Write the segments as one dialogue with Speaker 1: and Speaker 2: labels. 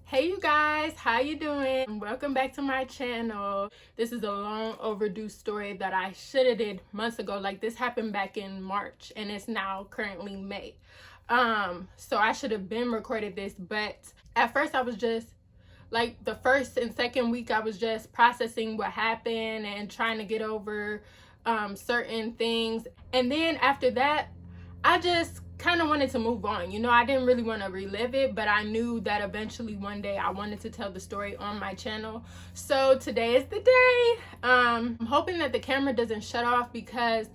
Speaker 1: Hey you guys, how you doing? Welcome back to my channel. This is a long overdue story that I should have did months ago. Like, this happened back in March and it's now currently May. So I should have been recorded this, but at first I was just like the first and second week I was just processing what happened and trying to get over certain things. And then after that, I just kind of wanted to move on. I didn't really want to relive it, but I knew that eventually one day I wanted to tell the story on my channel. So today is the day. I'm hoping that the camera doesn't shut off because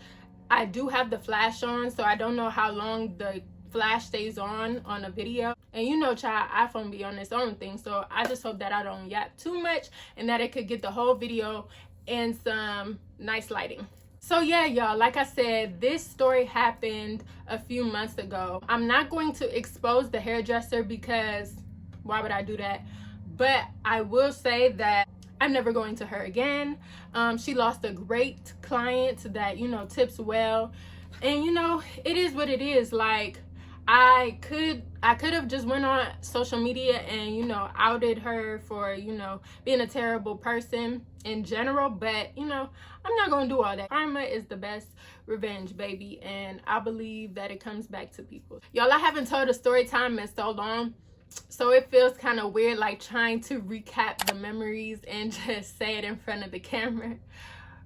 Speaker 1: I do have the flash on, so I don't know how long the flash stays on a video. And child, iPhone be on its own thing, so I just hope that I don't yap too much and that it could get the whole video in some nice lighting. So yeah, y'all, like I said, this story happened a few months ago. I'm not going to expose the hairdresser because why would I do that? But I will say that I'm never going to her again. She lost a great client that, tips well. And, it is what it is. Like, I could have just went on social media and, outed her for, being a terrible person in general. But, I'm not going to do all that. Karma is the best revenge, baby. And I believe that it comes back to people. Y'all, I haven't told a story time in so long. So it feels kind of weird, like trying to recap the memories and just say it in front of the camera.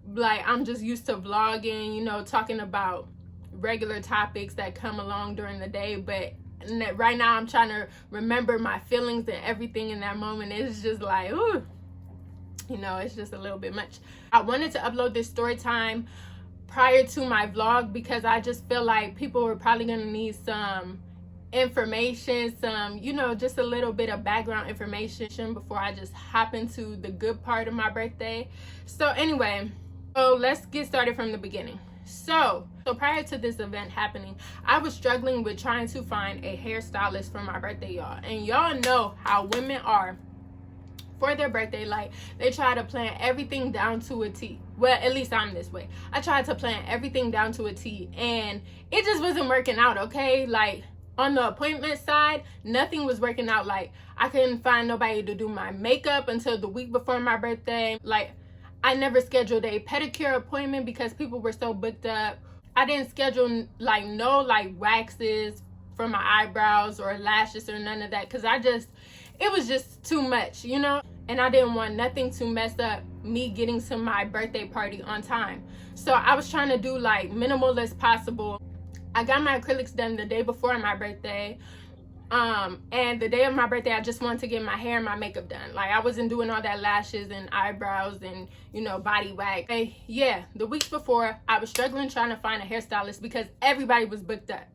Speaker 1: Like, I'm just used to vlogging, talking about regular topics that come along during the day, but right now I'm trying to remember my feelings and everything in that moment. It's just like, ooh, it's just a little bit much. I wanted to upload this story time prior to my vlog because I just feel like people were probably gonna need some information, some just a little bit of background information before I just hop into the good part of my birthday. So anyway, let's get started from the beginning. So prior to this event happening, I was struggling with trying to find a hairstylist for my birthday, y'all. And y'all know how women are for their birthday. Like, they try to plan everything down to a T. Well, at least I'm this way. I tried to plan everything down to a T and it just wasn't working out, okay? Like, on the appointment side, nothing was working out. Like, I couldn't find nobody to do my makeup until the week before my birthday. Like, I never scheduled a pedicure appointment because people were so booked up. I didn't schedule no waxes for my eyebrows or lashes or none of that because it was just too much, and I didn't want nothing to mess up me getting to my birthday party on time. So I was trying to do minimal as possible. I got my acrylics done the day before my birthday. And the day of my birthday, I just wanted to get my hair and my makeup done. Like, I wasn't doing all that lashes and eyebrows and, body wax. Yeah, the weeks before, I was struggling trying to find a hairstylist because everybody was booked up.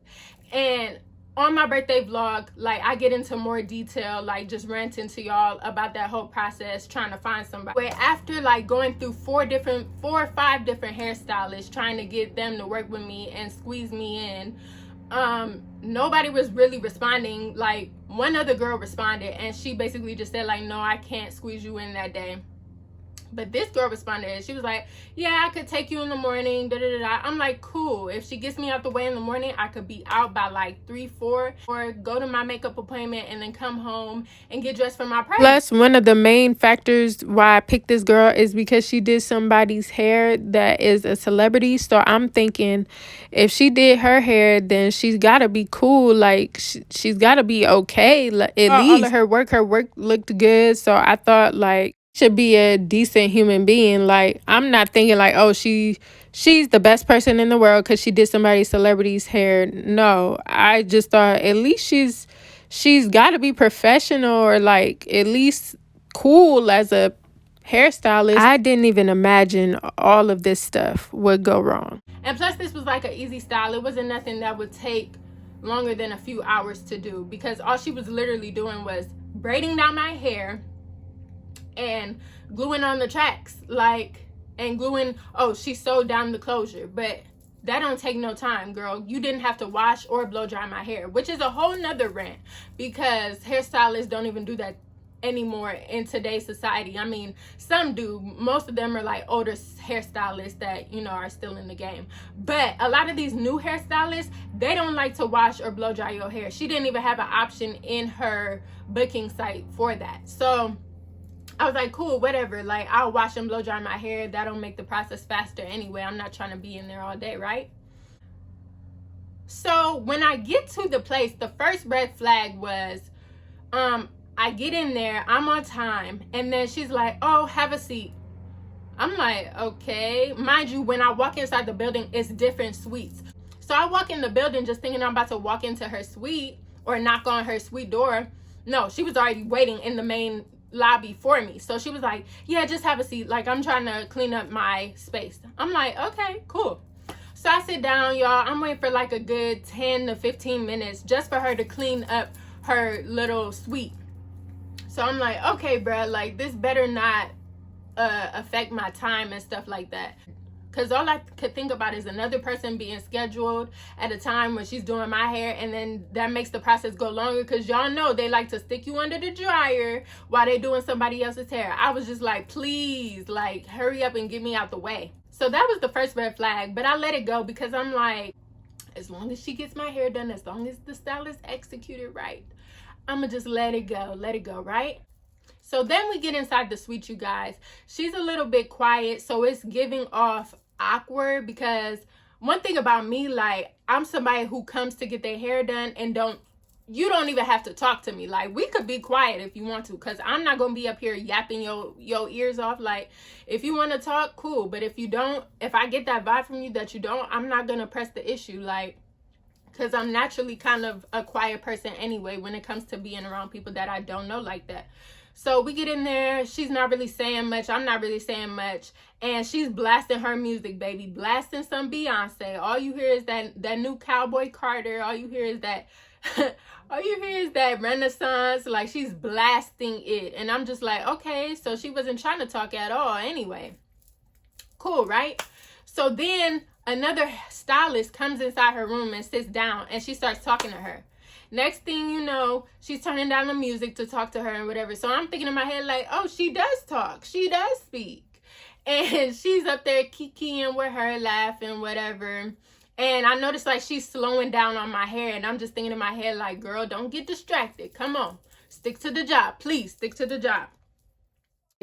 Speaker 1: And on my birthday vlog, I get into more detail, just ranting to y'all about that whole process, trying to find somebody. But after going through four or five different hairstylists, trying to get them to work with me and squeeze me in, nobody was really responding. Like, one other girl responded and she basically just said no, I can't squeeze you in that day. But this girl responded and she was like, yeah, I could take you in the morning, da da da. I'm like, cool. If she gets me out the way in the morning, I could be out by 3, 4, or go to my makeup appointment and then come home and get dressed for my party. Plus, one of the main factors why I picked this girl is because she did somebody's hair that is a celebrity. So I'm thinking if she did her hair, then she's got to be cool. Like, she's got to be okay. At least all of her work looked good. So I thought should be a decent human being. Like, I'm not thinking oh, she's the best person in the world because she did somebody's celebrity's hair. No, I just thought at least she's got to be professional or at least cool as a hairstylist. I didn't even imagine all of this stuff would go wrong. And plus, this was an easy style. It wasn't nothing that would take longer than a few hours to do because all she was literally doing was braiding down my hair and gluing on the tracks, and gluing. Oh, she sewed down the closure, but that don't take no time, girl. You didn't have to wash or blow dry my hair, which is a whole nother rant because hairstylists don't even do that anymore in today's society. I mean, some do. Most of them are like older hairstylists that, you know, are still in the game. But a lot of these new hairstylists, they don't like to wash or blow dry your hair. She didn't even have an option in her booking site for that. So I was like, cool, whatever. Like, I'll wash and blow dry my hair. That'll make the process faster anyway. I'm not trying to be in there all day, right? So when I get to the place, the first red flag was, I get in there, I'm on time, and then she's like, oh, have a seat. I'm like, okay. Mind you, when I walk inside the building, it's different suites. So I walk in the building just thinking I'm about to walk into her suite or knock on her suite door. No, she was already waiting in the main lobby for me. So she was like, yeah, just have a seat. Like, I'm trying to clean up my space. I'm like, okay, cool. So I sit down, y'all. I'm waiting for like a good 10 to 15 minutes just for her to clean up her little suite. So I'm like, okay, bruh, like, this better not affect my time and stuff like that. Because all I could think about is another person being scheduled at a time when she's doing my hair, and then that makes the process go longer, because y'all know they like to stick you under the dryer while they're doing somebody else's hair. I was just like, please, like, hurry up and get me out the way. So that was the first red flag, but I let it go because I'm like, as long as she gets my hair done, as long as the stylist executed right, I'm gonna just let it go, right? So then we get inside the suite, you guys. She's a little bit quiet, so it's giving off awkward, because one thing about me, like, I'm somebody who comes to get their hair done and you don't even have to talk to me. Like, we could be quiet if you want to, because I'm not gonna be up here yapping your ears off. Like, if you want to talk, cool, but if you don't, if I get that vibe from you that you don't, I'm not gonna press the issue, like, because I'm naturally kind of a quiet person anyway when it comes to being around people that I don't know like that. So we get in there, she's not really saying much, I'm not really saying much, and she's blasting her music, baby, blasting some Beyonce. All you hear is that new Cowboy Carter. All you hear is that Renaissance. Like, she's blasting it, and I'm just like, okay, so she wasn't trying to talk at all anyway. Cool, right? So then another stylist comes inside her room and sits down, and she starts talking to her. Next thing you know, she's turning down the music to talk to her and whatever. So I'm thinking in my head, like, oh, she does talk. She does speak. And she's up there kikiing with her, laughing, whatever. And I noticed, like, she's slowing down on my hair. And I'm just thinking in my head, like, girl, don't get distracted. Come on. Stick to the job. Please, stick to the job.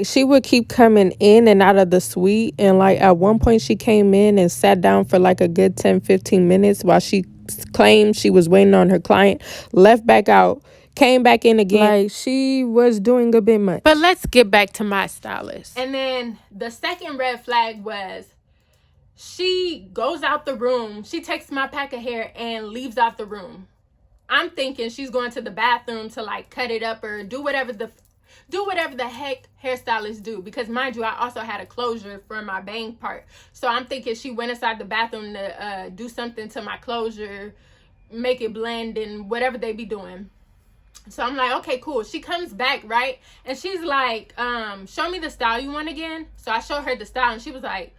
Speaker 2: She would keep coming in and out of the suite, and like at one point she came in and sat down for like a good 10-15 minutes while she claimed she was waiting on her client, left back out, came back in again. Like, she was doing a bit much.
Speaker 1: But let's get back to my stylist. And then the second red flag was, she goes out the room, she takes my pack of hair and leaves out the room. I'm thinking she's going to the bathroom to like cut it up or do whatever the heck hairstylists do, because mind you, I also had a closure for my bang part. So I'm thinking she went inside the bathroom to do something to my closure, make it blend and whatever they be doing. So I'm like, okay, cool. She comes back, right? And she's like, show me the style you want again. So I showed her the style, and she was like,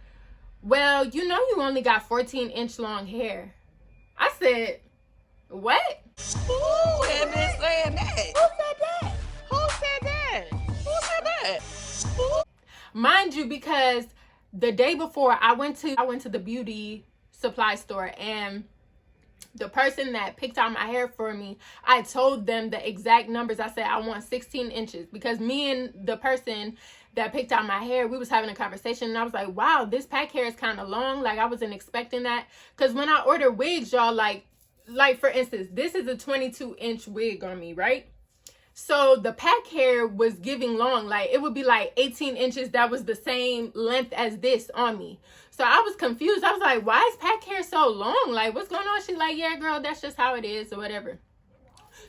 Speaker 1: well, you know, you only got 14-inch long hair. I said, what?
Speaker 3: Who had been saying that? Who said that? Who said that? Who said that?
Speaker 1: Mind you, because the day before I went to the beauty supply store, and the person that picked out my hair for me, I told them the exact numbers. I said I want 16 inches, because me and the person that picked out my hair, we was having a conversation, and I was like, wow, this pack hair is kind of long. Like, I wasn't expecting that, because when I order wigs, y'all, like for instance, this is a 22-inch wig on me, right? So the pack hair was giving long, like it would be like 18 inches that was the same length as this on me. So I was confused. I was like, why is pack hair so long? Like, what's going on? She's like, yeah, girl, that's just how it is or whatever.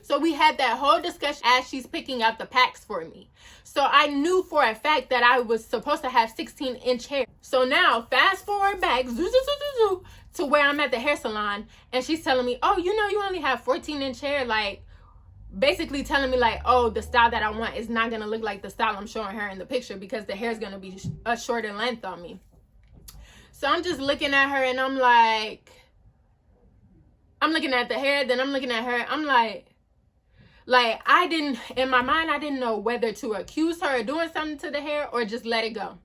Speaker 1: So we had that whole discussion as she's picking out the packs for me. So I knew for a fact that I was supposed to have 16-inch hair. So now fast forward back to where I'm at the hair salon, and she's telling me, oh, you know, you only have 14-inch hair. Like, basically telling me like, oh, the style that I want is not gonna look like the style I'm showing her in the picture, because the hair is gonna be a shorter length on me. So I'm just looking at her, and I'm like, I'm looking at the hair, then I'm looking at her, I'm like, Like, in my mind, I didn't know whether to accuse her of doing something to the hair or just let it go.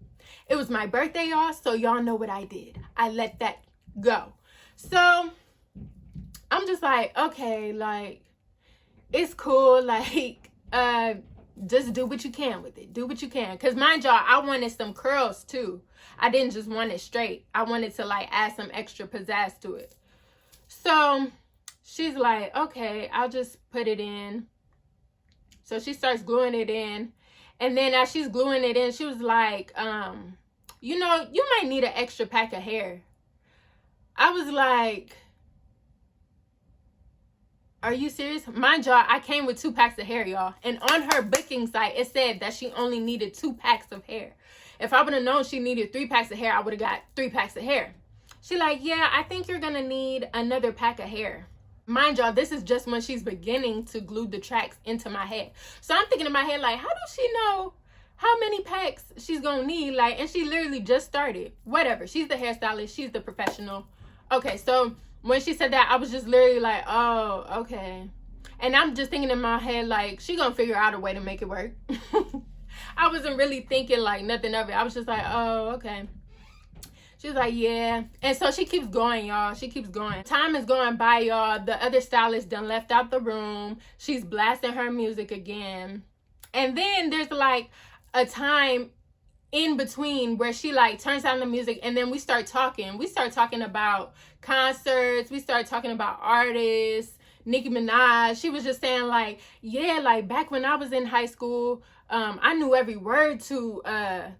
Speaker 1: It was my birthday, y'all, so y'all know what I did. I let that go. So I'm just like, okay, like, it's cool. Like, just do what you can with it. Do what you can. Because mind y'all, I wanted some curls too. I didn't just want it straight. I wanted to like add some extra pizzazz to it. So she's like, okay, I'll just put it in. So she starts gluing it in. And then as she's gluing it in, she was like, you know, you might need an extra pack of hair. I was like, are you serious? Mind y'all, I came with 2 packs of hair, y'all. And on her booking site, it said that she only needed 2 packs of hair. If I would have known she needed 3 packs of hair, I would have got 3 packs of hair. She like, yeah, I think you're gonna need another pack of hair. Mind y'all, this is just when she's beginning to glue the tracks into my head. So I'm thinking in my head, like, how does she know how many packs she's gonna need? Like, and she literally just started. Whatever, she's the hairstylist, she's the professional. Okay, so when she said that, I was just literally like, oh, okay. And I'm just thinking in my head, like, she gonna figure out a way to make it work. I wasn't really thinking like nothing of it. I was just like, oh, okay. She was like, yeah. And so she keeps going, y'all. She keeps going. Time is going by, y'all. The other stylist done left out the room. She's blasting her music again. And then there's like a time in between where she like turns on the music, and then we start talking. We start talking about concerts. We start talking about artists. Nicki Minaj. She was just saying like, yeah, like back when I was in high school, I knew every word to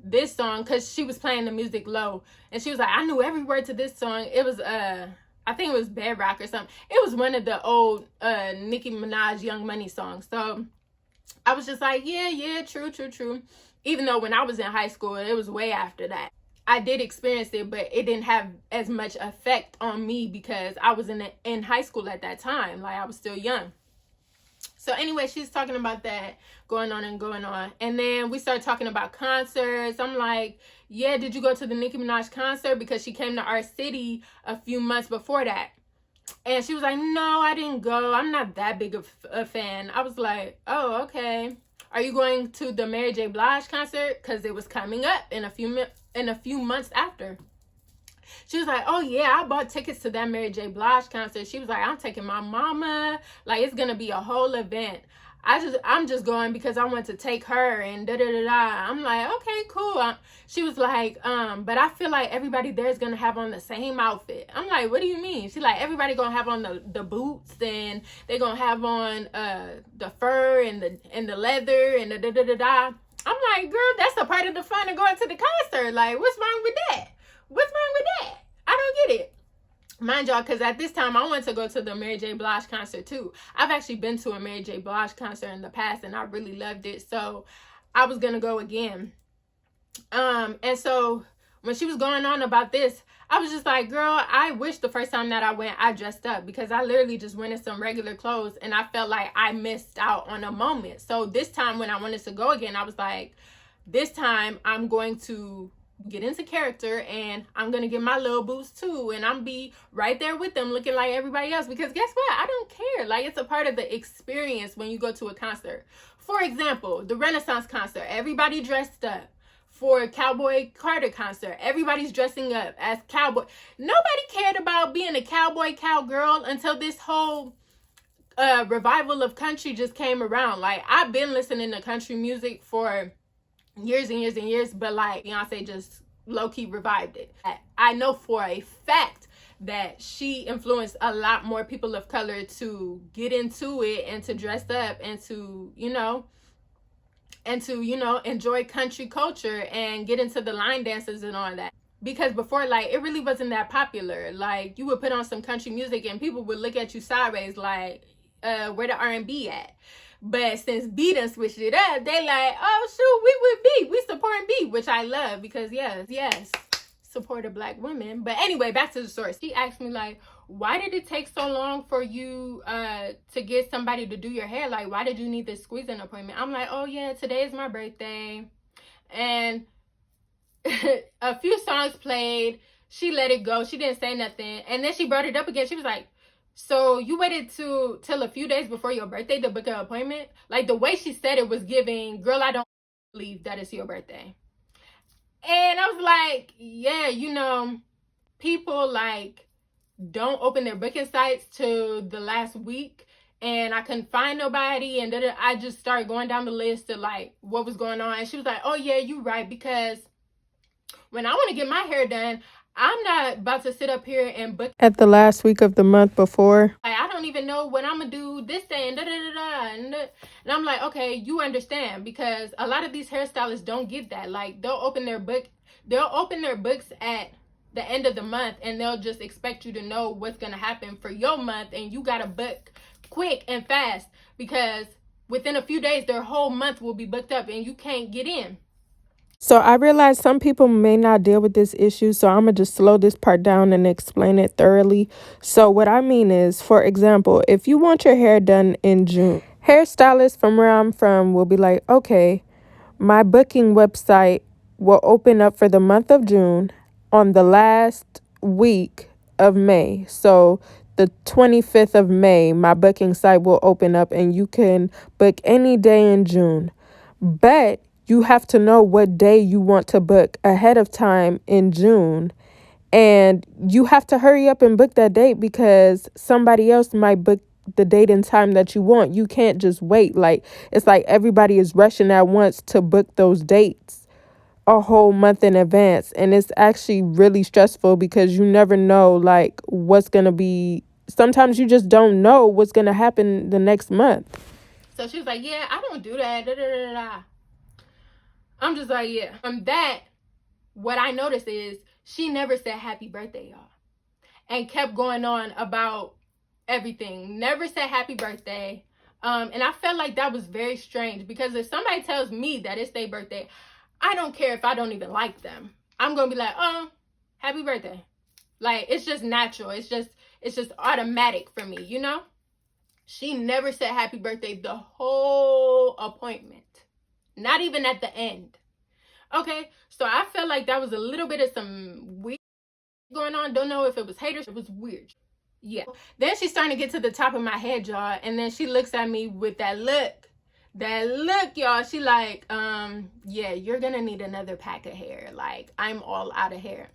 Speaker 1: this song, because she was playing the music low, and she was like, I knew every word to this song. It was I think it was Bedrock or something. It was one of the old Nicki Minaj Young Money songs. So I was just like, yeah, true. Even though when I was in high school, it was way after that. I did experience it, but it didn't have as much effect on me because I was in high school at that time. Like, I was still young. So anyway, she's talking about that going on. And then we started talking about concerts. I'm like, yeah, did you go to the Nicki Minaj concert? Because she came to our city a few months before that. And she was like, no, I didn't go. I'm not that big of a fan. I was like, oh, okay. Are you going to the Mary J. Blige concert? Because it was coming up in a few months after. She was like, oh yeah, I bought tickets to that Mary J. Blige concert. She was like, I'm taking my mama. Like, it's gonna be a whole event. I'm just going because I want to take her and da-da-da-da. I'm like, okay, cool. She was like, but I feel like everybody there is going to have on the same outfit. I'm like, what do you mean? She's like, everybody going to have on the boots, and they're going to have on the fur and the leather and the da-da-da-da. I'm like, girl, that's a part of the fun of going to the concert. Like, what's wrong with that? What's wrong with that? I don't get it. Mind y'all, because at this time, I wanted to go to the Mary J. Blige concert too. I've actually been to a Mary J. Blige concert in the past, and I really loved it. So I was going to go again. And so when she was going on about this, I was just like, girl, I wish the first time that I went, I dressed up, because I literally just went in some regular clothes, and I felt like I missed out on a moment. So this time when I wanted to go again, I was like, this time I'm going to get into character, and I'm gonna get my little boots too, and I'm be right there with them looking like everybody else, because guess what, I don't care. Like, it's a part of the experience when you go to a concert. For example, the Renaissance concert, everybody dressed up. For Cowboy Carter concert, everybody's dressing up as cowboy. Nobody cared about being a cowboy, cowgirl until this whole revival of country just came around. Like, I've been listening to country music for years and years, but like, Beyonce just low-key revived it. I know for a fact that she influenced a lot more people of color to get into it and to dress up and to, enjoy country culture and get into the line dances and all that. Because before, like, it really wasn't that popular. Like, you would put on some country music and people would look at you sideways like, where the R&B at? But since B done switched it up, they like, oh shoot, we with B, we supporting B, which I love, because yes, support a black woman. But anyway, back to the source. She asked me like, why did it take so long for you to get somebody to do your hair? Like, why did you need this squeezing appointment? I'm like, oh yeah, today is my birthday, and a few songs played. She let it go. She didn't say nothing, and then she brought it up again. She was like, So you waited till a few days before your birthday to book an appointment? Like, the way she said it was giving, girl, I don't believe that it's your birthday. And I was like, yeah, people like don't open their booking sites to the last week, and I couldn't find nobody, and then I just started going down the list of like what was going on. And she was like, oh yeah, you right, because when I want to get my hair done, I'm not about to sit up here and book
Speaker 2: At the last week of the month before.
Speaker 1: like, I don't even know what I'm gonna do this day and da da da da. And I'm like, okay, you understand, because a lot of these hairstylists don't get that. Like, they'll open their books at the end of the month, and they'll just expect you to know what's gonna happen for your month, and you gotta book quick and fast, because within a few days their whole month will be booked up and you can't get in.
Speaker 2: So I realize some people may not deal with this issue, so I'm going to just slow this part down and explain it thoroughly. So what I mean is, for example, if you want your hair done in June, hairstylists from where I'm from will be like, okay, my booking website will open up for the month of June on the last week of May. So the 25th of May, my booking site will open up and you can book any day in June. But you have to know what day you want to book ahead of time in June. And you have to hurry up and book that date, because somebody else might book the date and time that you want. You can't just wait. Like, it's like everybody is rushing at once to book those dates a whole month in advance. And it's actually really stressful, because you never know like what's going to be. Sometimes you just don't know what's going to happen the next month.
Speaker 1: So she was like, yeah, I don't do that. Da, da, da, da. I'm just like, yeah. From that, what I noticed is she never said happy birthday, y'all. And kept going on about everything. Never said happy birthday. And I felt like that was very strange, because if somebody tells me that it's their birthday, I don't care if I don't even like them. I'm going to be like, oh, happy birthday. Like, it's just natural. It's just automatic for me, you know? She never said happy birthday the whole appointment. Not even at the end. Okay, so I felt like that was a little bit of some weird going on. Don't know if it was haters. It was weird. Yeah. Then she's starting to get to the top of my head, y'all. And then she looks at me with that look. That look, y'all. She like, yeah, you're going to need another pack of hair. Like, I'm all out of hair.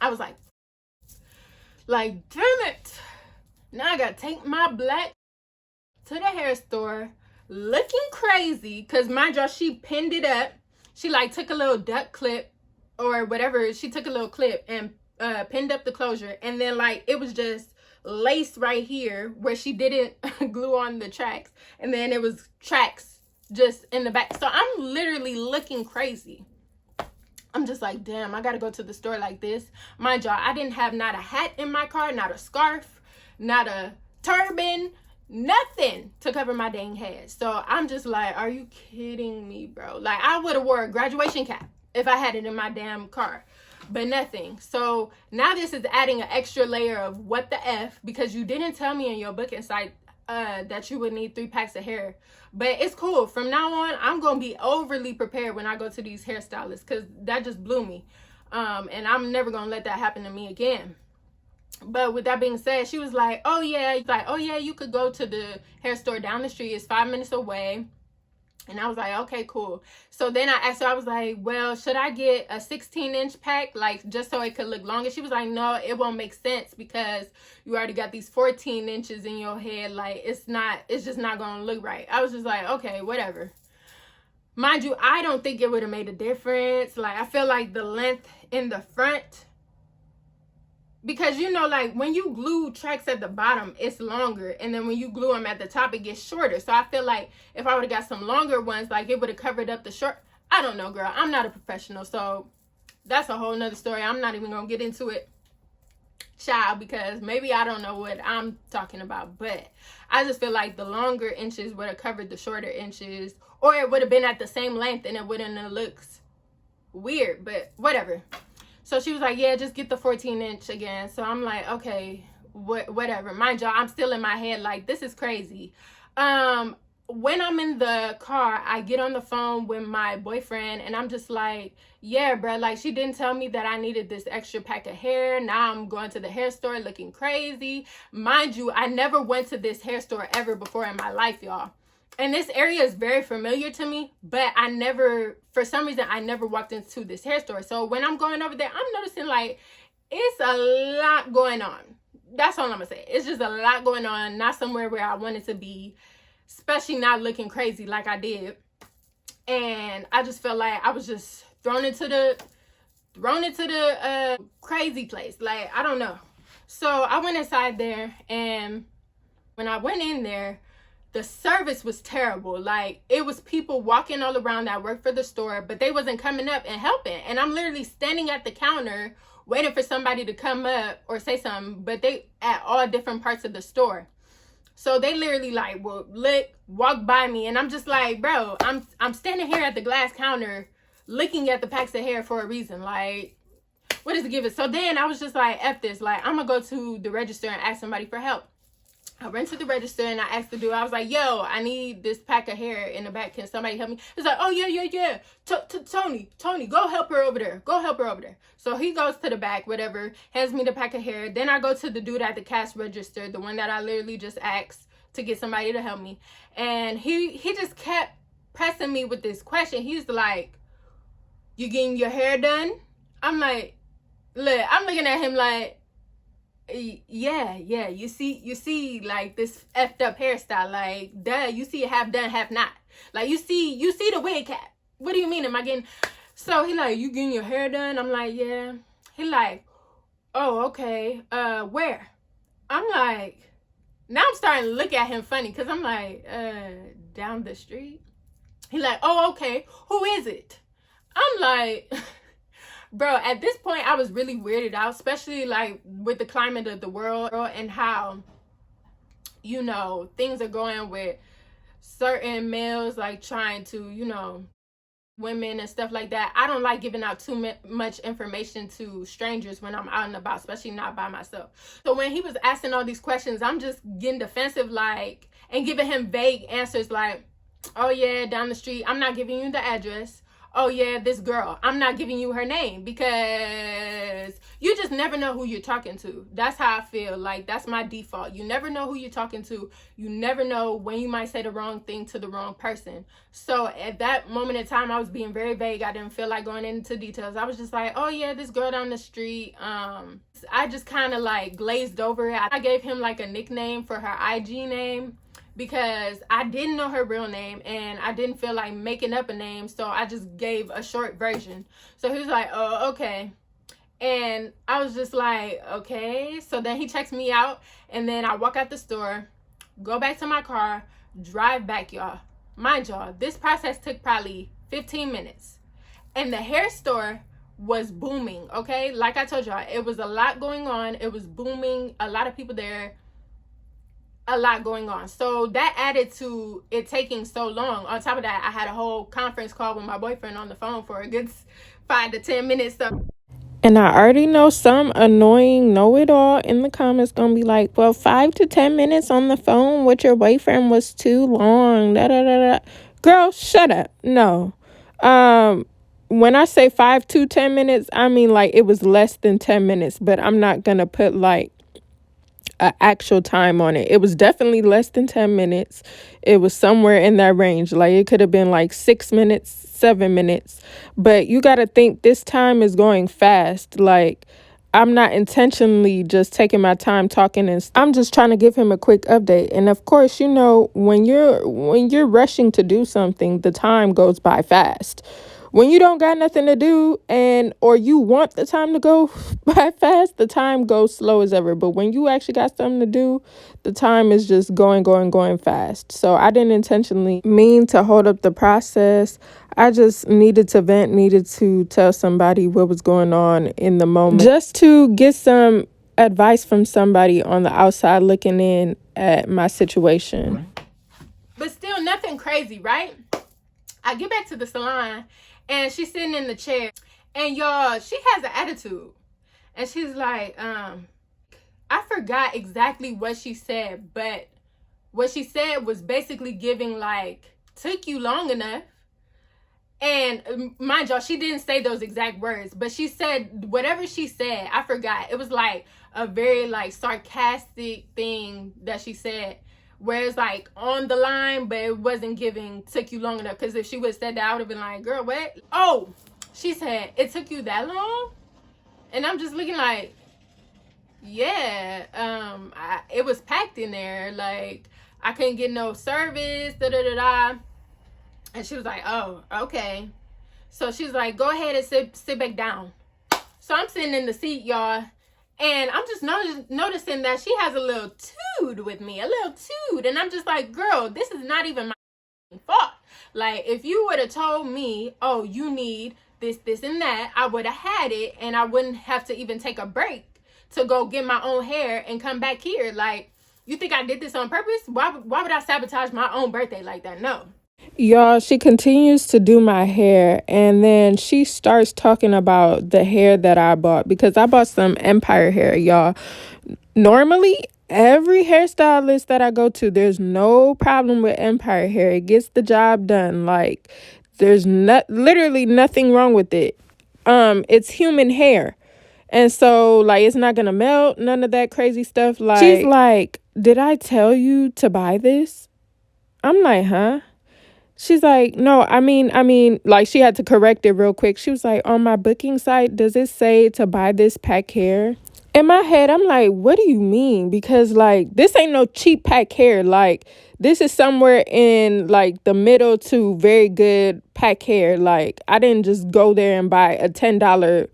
Speaker 1: I was like, damn it. Now I got to take my black to the hair store, looking crazy, because mind y'all, she pinned it up. She like took a little duck clip or whatever. She took a little clip and pinned up the closure, and then like it was just lace right here where she didn't glue on the tracks, and then it was tracks just in the back. So I'm literally looking crazy. I'm just like, damn, I gotta go to the store like this. Mind y'all, I didn't have not a hat in my car, not a scarf, not a turban, nothing to cover my dang head. So I'm just like, are you kidding me, bro? Like, I would have wore a graduation cap if I had it in my damn car, but nothing. So now this is adding an extra layer of what the F, because you didn't tell me in your booking site that you would need 3 packs of hair. But it's cool. From now on, I'm gonna be overly prepared when I go to these hairstylists, because that just blew me, and I'm never gonna let that happen to me again. But with that being said, she was like, oh yeah, you could go to the hair store down the street. It's 5 minutes away. And I was like, okay, cool. So then I asked her, I was like, well, should I get a 16-inch pack, like just so it could look longer? She was like, no, it won't make sense, because you already got these 14 inches in your head. Like, it's just not gonna look right. I was just like, okay, whatever. Mind you, I don't think it would have made a difference. Like, I feel like the length in the front, because like when you glue tracks at the bottom, it's longer, and then when you glue them at the top, it gets shorter. So I feel like if I would have got some longer ones, like it would have covered up the short. I don't know, girl. I'm not a professional, so that's a whole nother story. I'm not even gonna get into it, child, because maybe I don't know what I'm talking about. But I just feel like the longer inches would have covered the shorter inches, or it would have been at the same length and it wouldn't have looked weird. But whatever. So she was like, yeah, just get the 14-inch again. So I'm like, okay, whatever. Mind y'all, I'm still in my head like, this is crazy. when I'm in the car, I get on the phone with my boyfriend and I'm just like, yeah, bro, like she didn't tell me that I needed this extra pack of hair. Now I'm going to the hair store looking crazy. Mind you, I never went to this hair store ever before in my life, y'all. And this area is very familiar to me, but I never, for some reason, I never walked into this hair store. So when I'm going over there, I'm noticing like it's a lot going on. That's all I'm gonna say. It's just a lot going on, not somewhere where I wanted to be, especially not looking crazy like I did. And I just felt like I was just thrown into the crazy place. Like, I don't know. So I went inside there, and when I went in there, the service was terrible. Like, it was people walking all around that worked for the store, but they wasn't coming up and helping. And I'm literally standing at the counter waiting for somebody to come up or say something, but they at all different parts of the store. So they literally like will walk by me, and I'm just like, bro, I'm standing here at the glass counter looking at the packs of hair for a reason. Like, what is the give it? So then I was just like, F this, like I'm gonna go to the register and ask somebody for help. I went to the register and I asked the dude, I was like, yo, I need this pack of hair in the back. Can somebody help me? He's like, oh, yeah. Tony, go help her over there. Go help her over there. So he goes to the back, whatever, hands me the pack of hair. Then I go to the dude at the cash register, the one that I literally just asked to get somebody to help me. And he just kept pressing me with this question. He's like, you getting your hair done? I'm like, look, I'm looking at him like, yeah, you see like this effed up hairstyle, like duh, you see it half done, half not, like you see the wig cap. What do you mean, am I getting? So he like, you getting your hair done? I'm like, yeah. He like, oh, okay, where? I'm like, now I'm starting to look at him funny, because I'm like, down the street. He like, oh, okay, who is it? I'm like, bro, at this point, I was really weirded out, especially like with the climate of the world and how, you know, things are going with certain males like trying to, you know, women and stuff like that. I don't like giving out too much information to strangers when I'm out and about, especially not by myself. So when he was asking all these questions, I'm just getting defensive, like, and giving him vague answers like, oh yeah, down the street. I'm not giving you the address. Oh yeah, this girl, I'm not giving you her name, because you just never know who you're talking to. That's how I feel. Like, that's my default. You never know who you're talking to. You never know when you might say the wrong thing to the wrong person. So at that moment in time, I was being very vague. I didn't feel like going into details. I was just like, oh yeah, this girl down the street. I just kind of like glazed over it. I gave him like a nickname for her IG name, because I didn't know her real name and I didn't feel like making up a name, so I just gave a short version. So he was like, oh, okay. And I was just like, okay. So then he checks me out, and then I walk out the store, go back to my car, drive back, y'all. Mind y'all, this process took probably 15 minutes. And the hair store was booming, okay? Like I told y'all, it was a lot going on. It was booming, a lot of people there, a lot going on. So that added to it taking so long. On top of that, I had a whole conference call with my boyfriend on the phone for a good 5 to 10 minutes. So,
Speaker 2: and I already know some annoying know-it-all in the comments gonna be like, well, 5 to 10 minutes on the phone with your boyfriend was too long. Da, da, da, da. Girl, shut up. No. When I say 5 to 10 minutes, I mean like it was less than 10 minutes, but I'm not gonna put like an actual time on it. It was definitely less than 10 minutes. It was somewhere in that range. Like, it could have been like 6 minutes, 7 minutes. But you got to think this time is going fast. Like, I'm not intentionally just taking my time talking, and I'm just trying to give him a quick update. And of course, you know, when you're rushing to do something, the time goes by fast. When you don't got nothing to do, or you want the time to go by fast, the time goes slow as ever. But when you actually got something to do, the time is just going fast. So I didn't intentionally mean to hold up the process. I just needed to vent, needed to tell somebody what was going on in the moment, just to get some advice from somebody on the outside looking in at my situation.
Speaker 1: but still nothing crazy, right? I get back to the salon, and she's sitting in the chair, and y'all, she has an attitude, and she's like, I forgot exactly what she said, but what she said was basically giving like, took you long enough. And mind y'all, she didn't say those exact words, but she said whatever she said. I forgot. It was like a very like sarcastic thing that she said, where it's like on the line, but it wasn't giving took you long enough. Because if she would have said that, I would have been like, girl, what? Oh, she said, it took you that long? And I'm just looking like, yeah, it was packed in there. Like, I couldn't get no service, da da da da. And she was like, oh, okay. So she was like, go ahead and sit back down. So I'm sitting in the seat, y'all. And I'm just noticing that she has a little toot with me. A little toot. And I'm just like, girl, this is not even my fault. Like, if you would have told me, oh, you need this, this, and that, I would have had it. And I wouldn't have to even take a break to go get my own hair and come back here. Like, you think I did this on purpose? Why would I sabotage my own birthday like that? No.
Speaker 2: Y'all, she continues to do my hair, and then she starts talking about the hair that I bought, because I bought some Empire hair, y'all. Normally, every hairstylist that I go to, there's no problem with Empire hair. It gets the job done. Like, there's literally nothing wrong with it. It's human hair. And so, like, it's not gonna melt, none of that crazy stuff. Like, she's like, did I tell you to buy this? I'm like, huh? She's like, no, I mean, like, she had to correct it real quick. She was like, on my booking site, does it say to buy this pack hair? In my head, I'm like, what do you mean? Because, like, this ain't no cheap pack hair. Like, this is somewhere in, like, the middle to very good pack hair. Like, I didn't just go there and buy a $10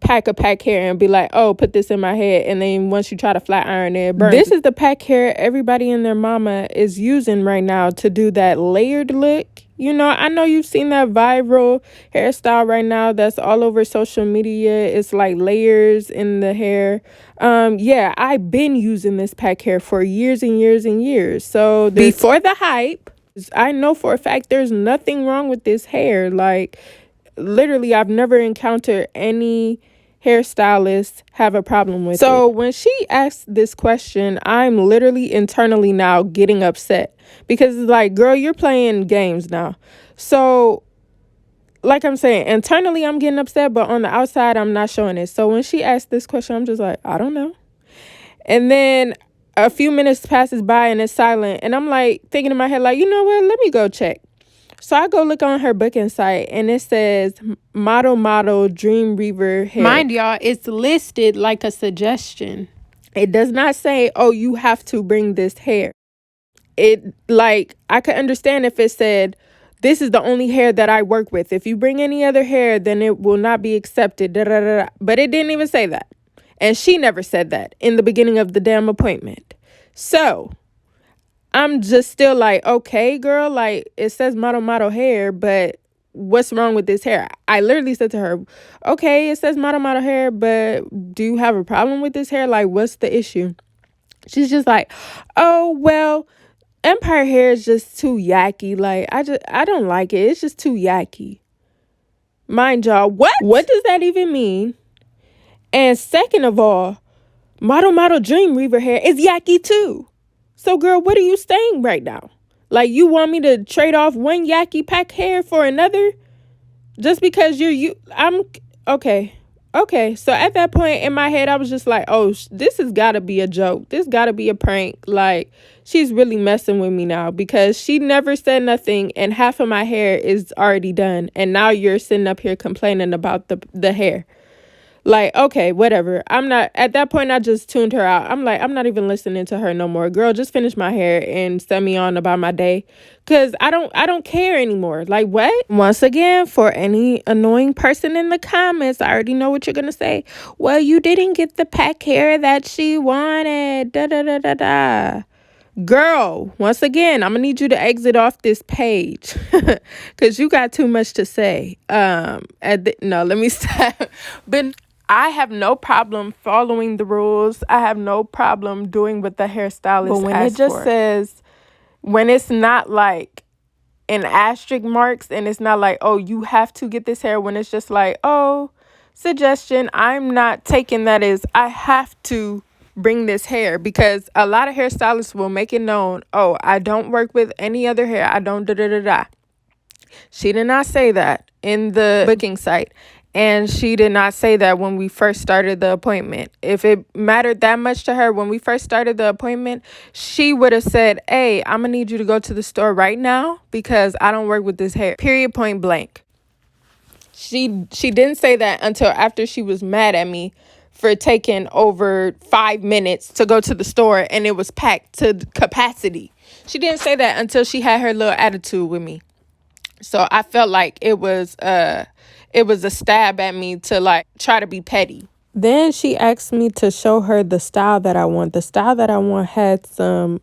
Speaker 2: pack of pack hair and be like, oh, put this in my head, and then once you try to flat iron it burns. This is the pack hair everybody and their mama is using right now to do that layered look. You know, I know you've seen that viral hairstyle right now that's all over social media. It's like layers in the hair. Yeah, I've been using this pack hair for years and years and years. So before the hype, I know for a fact there's nothing wrong with this hair. Like, literally, I've never encountered any hairstylist have a problem with it. So when she asked this question, I'm literally internally now getting upset, because it's like, girl, you're playing games now. So, like I'm saying, internally I'm getting upset, but on the outside I'm not showing it. So when she asked this question, I'm just like, I don't know. And then a few minutes passes by and it's silent, and I'm like thinking in my head, like, you know what, let me go check. So I go look on her booking site, and it says model Dream Reaver hair. Mind y'all, it's listed like a suggestion. It does not say, oh, you have to bring this hair. It, like, I could understand if it said, this is the only hair that I work with. If you bring any other hair, then it will not be accepted. Da, da, da, da. But it didn't even say that. And she never said that in the beginning of the damn appointment. So I'm just still like, okay, girl, like, it says model hair, but what's wrong with this hair? I literally said to her, okay, it says model I but do you have a problem with this hair? Like, what's the issue? She's just like, oh, well, Empire hair is just too yucky. Like, I don't like it. It's just too yucky. Mind y'all, what does that even mean? And second of all, model Dream Reaver hair is yucky too. So, girl, what are you saying right now? Like, you want me to trade off one yucky pack hair for another? Just because I'm okay. Okay. So at that point in my head, I was just like, oh, this has got to be a joke. This got to be a prank. Like, she's really messing with me now, because she never said nothing and half of my hair is already done. And now you're sitting up here complaining about the hair. Like, okay, whatever. I'm not, at that point, I just tuned her out. I'm like, I'm not even listening to her no more. Girl, just finish my hair and send me on about my day. Because I don't care anymore. Like, what? Once again, for any annoying person in the comments, I already know what you're going to say. Well, you didn't get the pack hair that she wanted. Da, da, da, da, da. Girl, once again, I'm going to need you to exit off this page. Because you got too much to say. No, let me stop. But I have no problem following the rules. I have no problem doing what the hairstylist asks for. But when it just says, when it's not like an asterisk marks and it's not like, oh, you have to get this hair, when it's just like, oh, suggestion, I'm not taking that as I have to bring this hair, because a lot of hairstylists will make it known, oh, I don't work with any other hair. I don't da da da da. She did not say that in the booking site. And she did not say that when we first started the appointment. If it mattered that much to her when we first started the appointment, she would have said, hey, I'm going to need you to go to the store right now because I don't work with this hair. Period, point blank. She didn't say that until after she was mad at me for taking over 5 minutes to go to the store and it was packed to capacity. She didn't say that until she had her little attitude with me. So I felt like it was a stab at me to like try to be petty. Then she asked me to show her the style that I want. The style that I want had some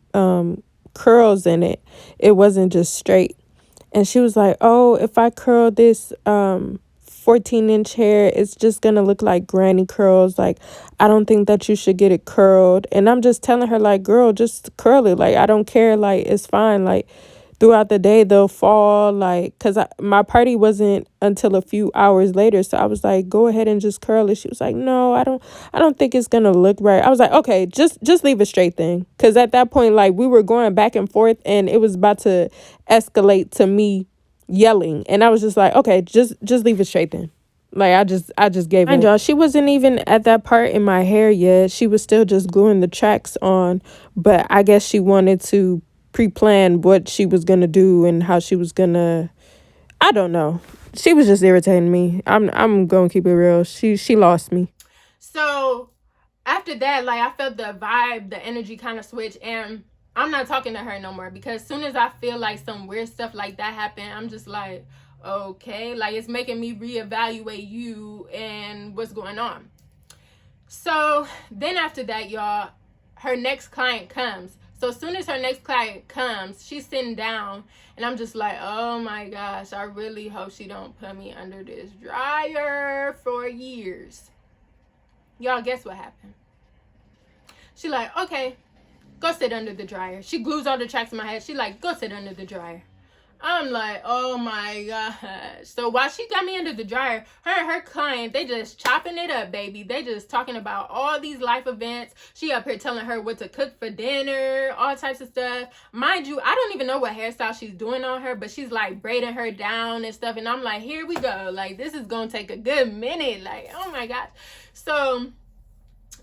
Speaker 2: curls in it. It wasn't just straight. And she was like, oh, if I curl this 14-inch hair, it's just going to look like granny curls. Like, I don't think that you should get it curled. And I'm just telling her, like, girl, just curl it. Like, I don't care. Like, it's fine. Like, throughout the day, they'll fall. Like, because my party wasn't until a few hours later. So I was like, go ahead and just curl it. She was like, no, I don't think it's going to look right. I was like, okay, just leave it straight then. Because at that point, like, we were going back and forth and it was about to escalate to me yelling. And I was just like, okay, just leave it straight then. Like, I just gave it. Y'all, she wasn't even at that part in my hair yet. She was still just gluing the tracks on. But I guess she wanted to pre-plan what she was going to do and how she was going to, I don't know. She was just irritating me. I'm going to keep it real. She lost me.
Speaker 1: So after that, like, I felt the vibe, the energy kind of switch, and I'm not talking to her no more, because as soon as I feel like some weird stuff like that happen, I'm just like, okay, like, it's making me reevaluate you and what's going on. So then after that, y'all, her next client comes. So as soon as her next client comes, she's sitting down, and I'm just like, oh my gosh, I really hope she don't put me under this dryer for years. Y'all, guess what happened? She like, okay, go sit under the dryer. She glues all the tracks in my head. She like, go sit under the dryer. I'm like, oh my gosh. So while she got me under the dryer, her and her client, they just chopping it up, baby. They just talking about all these life events. She up here telling her what to cook for dinner, all types of stuff. Mind you, I don't even know what hairstyle she's doing on her, but she's like braiding her down and stuff. And I'm like, here we go. Like, this is going to take a good minute. Like, oh my gosh. So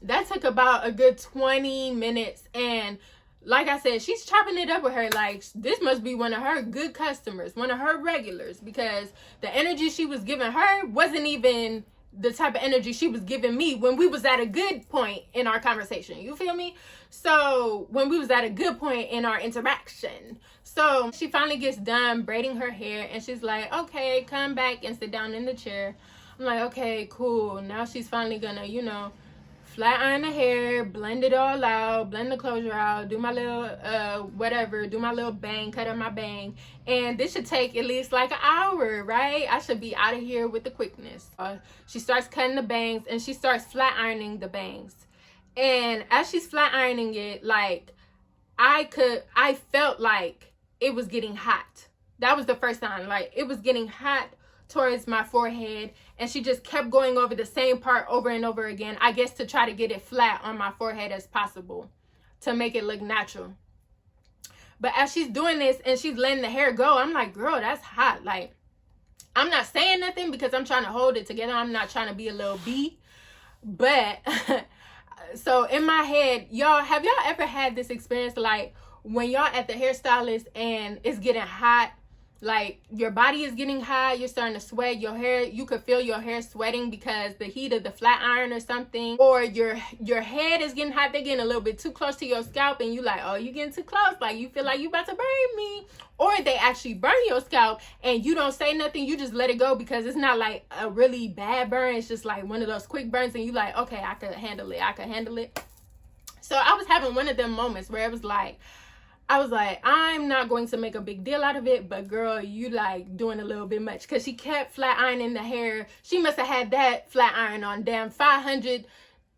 Speaker 1: that took about a good 20 minutes. And like I said, she's chopping it up with her. Like, this must be one of her good customers, one of her regulars, because the energy she was giving her wasn't even the type of energy she was giving me when we was at a good point in our conversation. You feel me? So when we was at a good point in our interaction. So she finally gets done braiding her hair, and she's like, okay, come back and sit down in the chair. I'm like, okay, cool. Now she's finally gonna, flat iron the hair, blend it all out, blend the closure out, do my little whatever, do my little bang, cut up my bang. And this should take at least like an hour, right? I should be out of here with the quickness. She starts cutting the bangs, and she starts flat ironing the bangs. And as she's flat ironing it, like, I felt like it was getting hot. That was the first time, like, it was getting hot towards my forehead, and she just kept going over the same part over and over again, I guess to try to get it flat on my forehead as possible, to make it look natural. But as she's doing this and she's letting the hair go, I'm like, girl, that's hot. Like, I'm not saying nothing because I'm trying to hold it together. I'm not trying to be a little bee. But so in my head, y'all, have y'all ever had this experience, like, when y'all at the hairstylist and it's getting hot? Like, your body is getting hot, you're starting to sweat, your hair, you could feel your hair sweating because the heat of the flat iron or something, or your head is getting hot, they're getting a little bit too close to your scalp, and you like, oh, you getting too close, like, you feel like you about to burn me. Or they actually burn your scalp and you don't say nothing, you just let it go because it's not like a really bad burn, it's just like one of those quick burns, and you like, okay, I could handle it. So I was having one of them moments where it was like, I was like, I'm not going to make a big deal out of it, but girl, you like doing a little bit much, because she kept flat ironing the hair. She must have had that flat iron on damn 500,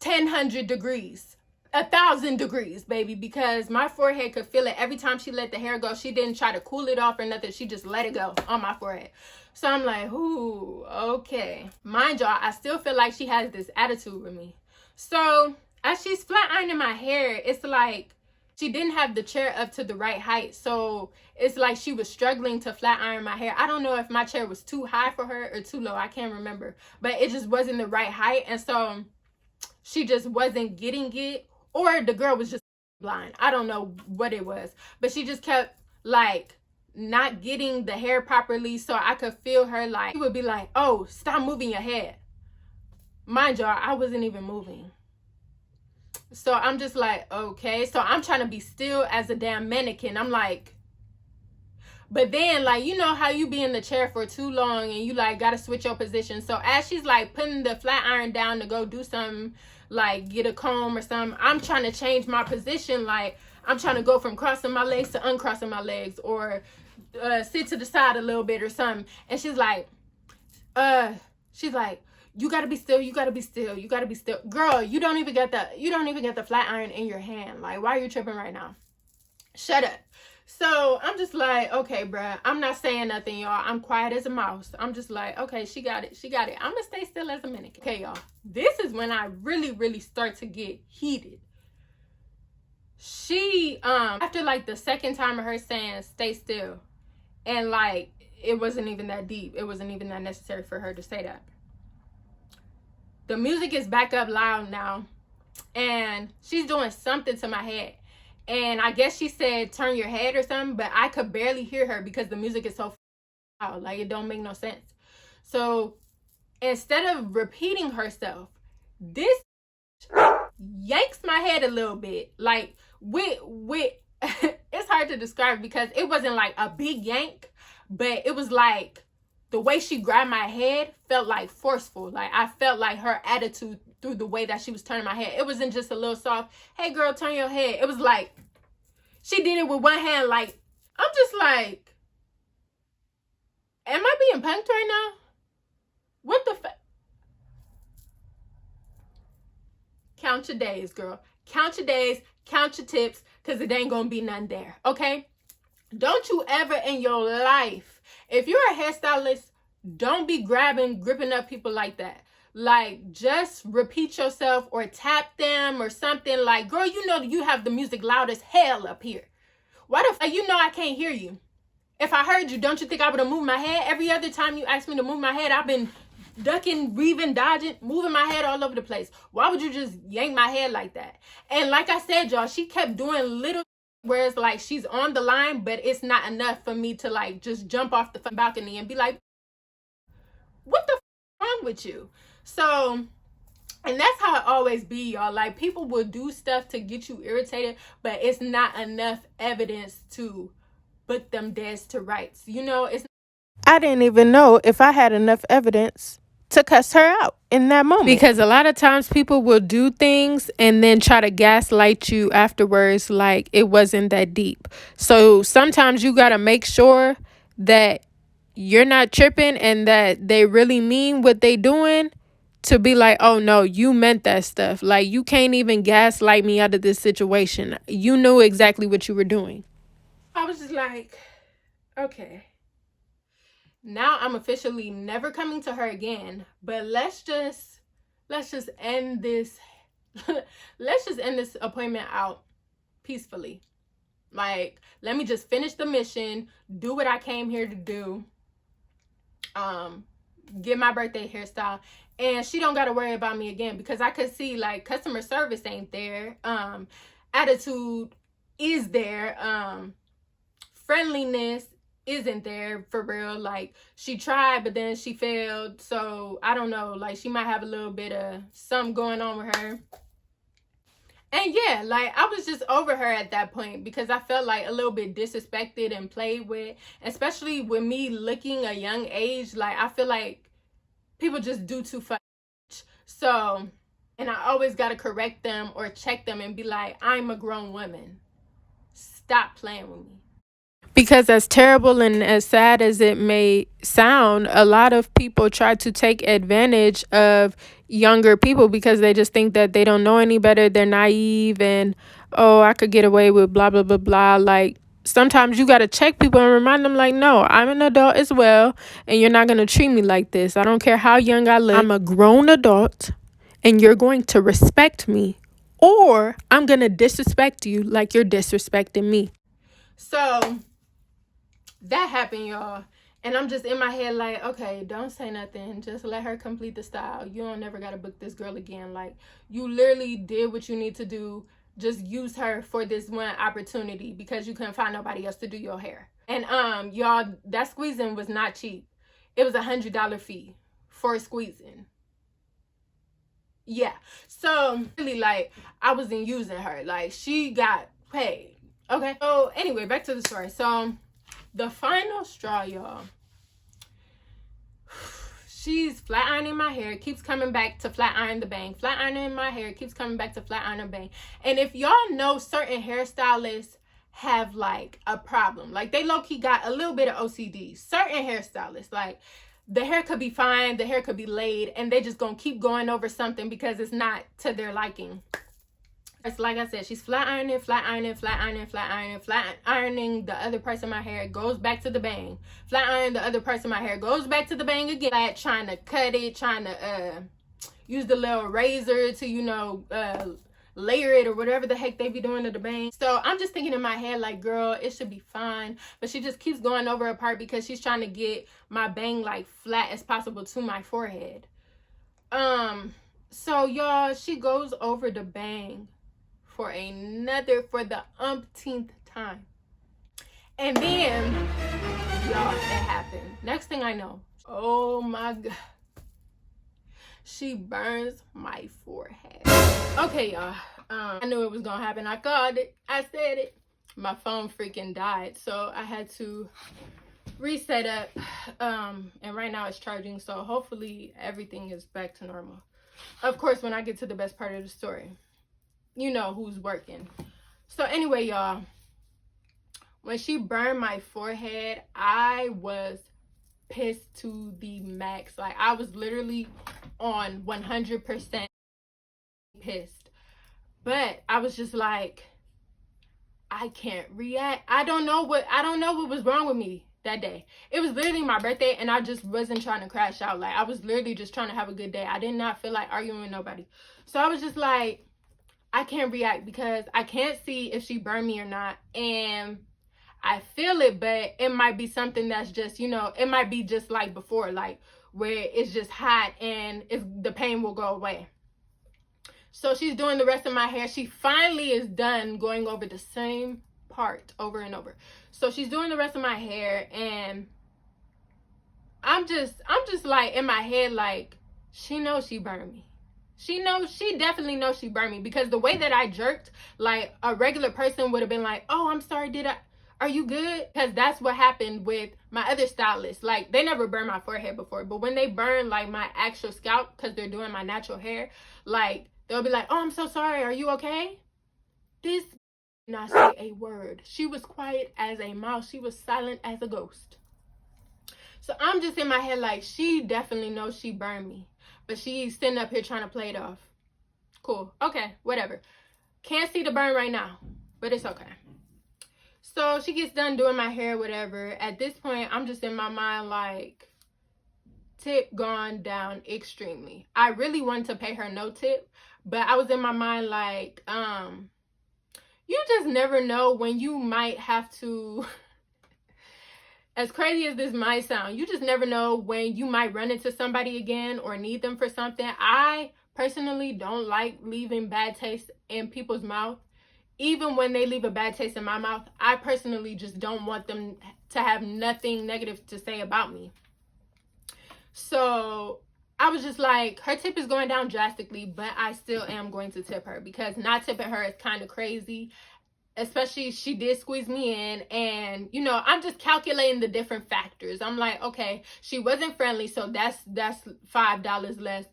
Speaker 1: 1000 degrees, 1000 degrees, baby, because my forehead could feel it every time she let the hair go. She didn't try to cool it off or nothing. She just let it go on my forehead. So I'm like, ooh, okay. Mind y'all, I still feel like she has this attitude with me. So as she's flat ironing my hair, it's like she didn't have the chair up to the right height. So it's like she was struggling to flat iron my hair. I don't know if my chair was too high for her or too low. I can't remember. But it just wasn't the right height. And so she just wasn't getting it. Or the girl was just blind. I don't know what it was. But she just kept like not getting the hair properly. So I could feel her like, she would be like, oh, stop moving your head. Mind y'all, I wasn't even moving. So I'm just like, okay. So I'm trying to be still as a damn mannequin. I'm like, but then like, you know how you be in the chair for too long and you like gotta switch your position. So as she's like putting the flat iron down to go do something, like get a comb or something, I'm trying to change my position. Like I'm trying to go from crossing my legs to uncrossing my legs, or sit to the side a little bit or something. And she's like, you gotta be still, you gotta be still, you gotta be still. Girl, you don't even get the flat iron in your hand. Like, why are you tripping right now? Shut up. So I'm just like, okay, bruh. I'm not saying nothing, y'all. I'm quiet as a mouse. I'm just like, okay, she got it. She got it. I'm gonna stay still as a minute. Okay, y'all. This is when I really start to get heated. She, after like the second time of her saying, stay still, and like, it wasn't even that deep. It wasn't even that necessary for her to say that. The music is back up loud now, and she's doing something to my head. And I guess she said, turn your head or something, but I could barely hear her because the music is so loud. Like, it don't make no sense. So instead of repeating herself, this yanks my head a little bit. Like, with it's hard to describe because it wasn't like a big yank, but it was like, the way she grabbed my head felt like forceful. Like I felt like her attitude through the way that she was turning my head. It wasn't just a little soft, hey girl, turn your head. It was like, she did it with one hand. Like, I'm just like, am I being punked right now? What the Count your days, girl. Count your days, count your tips, because it ain't gonna be none there, okay? Don't you ever in your life, if you're a hairstylist, don't be gripping up people like that. Like, just repeat yourself or tap them or something. Like, girl, you know you have the music loud as hell up here. Why the you know I can't hear you? If I heard you, don't you think I would have moved my head? Every other time you ask me to move my head, I've been ducking, weaving, dodging, moving my head all over the place. Why would you just yank my head like that? And like I said, y'all, she kept doing little, whereas like she's on the line, but it's not enough for me to like just jump off the balcony and be like, what the wrong with you? So, and that's how it always be, y'all. Like, people will do stuff to get you irritated, but it's not enough evidence to put them dead to rights. You know,
Speaker 2: I didn't even know if I had enough evidence to cuss her out in that moment. Because a lot of times people will do things and then try to gaslight you afterwards like it wasn't that deep. So sometimes you got to make sure that you're not tripping and that they really mean what they doing, to be like, oh no, you meant that stuff. Like, you can't even gaslight me out of this situation. You knew exactly what you were doing.
Speaker 1: I was just like, okay. Now I'm officially never coming to her again, but let's just end this let's just end this appointment out peacefully. Like, let me just finish the mission, do what I came here to do, get my birthday hairstyle, and she don't got to worry about me again, because I could see like customer service ain't there, attitude is there, friendliness isn't there for real. Like, she tried, but then she failed. So I don't know, like, she might have a little bit of something going on with her. And yeah, like, I was just over her at that point because I felt like a little bit disrespected and played with, especially with me looking a young age. Like, I feel like people just do too much. So, and I always got to correct them or check them and be like, I'm a grown woman. Stop playing with me.
Speaker 2: Because as terrible and as sad as it may sound, a lot of people try to take advantage of younger people because they just think that they don't know any better. They're naive and, oh, I could get away with blah, blah, blah, blah. Like, sometimes you got to check people and remind them, like, no, I'm an adult as well, and you're not going to treat me like this. I don't care how young I look. I'm a grown adult, and you're going to respect me, or I'm gonna disrespect you like you're disrespecting me.
Speaker 1: So that happened, y'all. And I'm just in my head like, okay, don't say nothing. Just let her complete the style. You don't never got to book this girl again. Like, you literally did what you need to do. Just use her for this one opportunity because you couldn't find nobody else to do your hair. And y'all, that squeezing was not cheap. It was $100 fee for squeezing. Yeah. So really, like, I wasn't using her. Like, she got paid. Okay. So anyway, back to the story. So the final straw, y'all. She's flat ironing my hair, keeps coming back to flat iron the bang. Flat ironing my hair, keeps coming back to flat iron the bang. And if y'all know, certain hairstylists have like a problem. Like, they low-key got a little bit of OCD. Certain hairstylists, like, the hair could be fine, the hair could be laid, and they just gonna keep going over something because it's not to their liking. It's like I said, she's flat ironing, flat ironing, flat ironing, flat ironing, flat ironing the other parts of my hair, goes back to the bang. Flat ironing the other parts of my hair, goes back to the bang again. Like, trying to cut it, trying to use the little razor to, you know, layer it or whatever the heck they be doing to the bang. So I'm just thinking in my head like, girl, it should be fine. But she just keeps going over a part because she's trying to get my bang like flat as possible to my forehead. So y'all, she goes over the bang for the umpteenth time. And then, y'all, it happened. Next thing I know, oh my God, she burns my forehead. Okay, y'all, I knew it was gonna happen. I called it. I said it. My phone freaking died, so I had to reset up. And right now it's charging, so hopefully everything is back to normal. Of course, when I get to the best part of the story, you know who's working. So anyway, y'all, when she burned my forehead, I was pissed to the max. Like, I was literally on 100% pissed. But I was just like, I can't react. I don't know what was wrong with me that day. It was literally my birthday, and I just wasn't trying to crash out. Like, I was literally just trying to have a good day. I did not feel like arguing with nobody. So I was just like, I can't react because I can't see if she burned me or not. And I feel it, but it might be something that's just, you know, it might be just like before, like where it's just hot and the pain will go away. So she's doing the rest of my hair. She finally is done going over the same part over and over. So she's doing the rest of my hair, and I'm just like in my head, like, she knows she burned me. She definitely knows she burned me, because the way that I jerked, like a regular person would have been like, oh, I'm sorry, are you good? Because that's what happened with my other stylist. Like, they never burned my forehead before, but when they burn like my actual scalp, because they're doing my natural hair, like, they'll be like, oh, I'm so sorry, are you okay? This did not say a word. She was quiet as a mouse. She was silent as a ghost. So I'm just in my head like, she definitely knows she burned me, but she's sitting up here trying to play it off. Cool. Okay, whatever. Can't see the burn right now, but it's okay. So she gets done doing my hair, whatever. At this point, I'm just in my mind like, tip gone down extremely. I really wanted to pay her no tip, but I was in my mind like, you just never know when you might have to, as crazy as this might sound, you just never know when you might run into somebody again or need them for something. I personally don't like leaving bad taste in people's mouth. Even when they leave a bad taste in my mouth, I personally just don't want them to have nothing negative to say about me. So I was just like, her tip is going down drastically, but I still am going to tip her, because not tipping her is kind of crazy. Especially, she did squeeze me in, and you know, I'm just calculating the different factors. I'm like, okay, she wasn't friendly, so that's $5 less.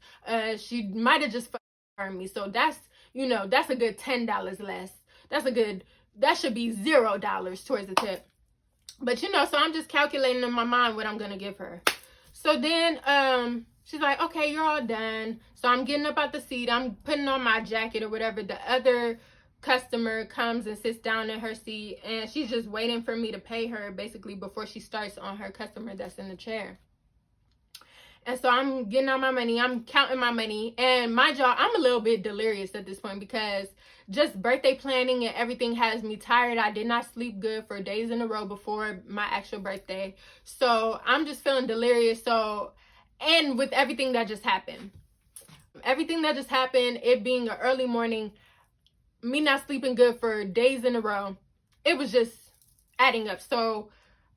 Speaker 1: She might have just burned me, so that's, you know, that's a good $10 less. That should be $0 towards the tip. But you know, so I'm just calculating in my mind what I'm gonna give her. So then she's like, okay, you're all done. So I'm getting up out the seat, I'm putting on my jacket or whatever. The other customer comes and sits down in her seat, and she's just waiting for me to pay her basically before she starts on her customer that's in the chair. And so I'm getting out my money. I'm counting my money. And mind y'all, I'm a little bit delirious at this point because just birthday planning and everything has me tired. I did not sleep good for days in a row before my actual birthday. So I'm just feeling delirious. So, and with everything that just happened. Everything that just happened, it being an early morning, me not sleeping good for days in a row, it was just adding up. So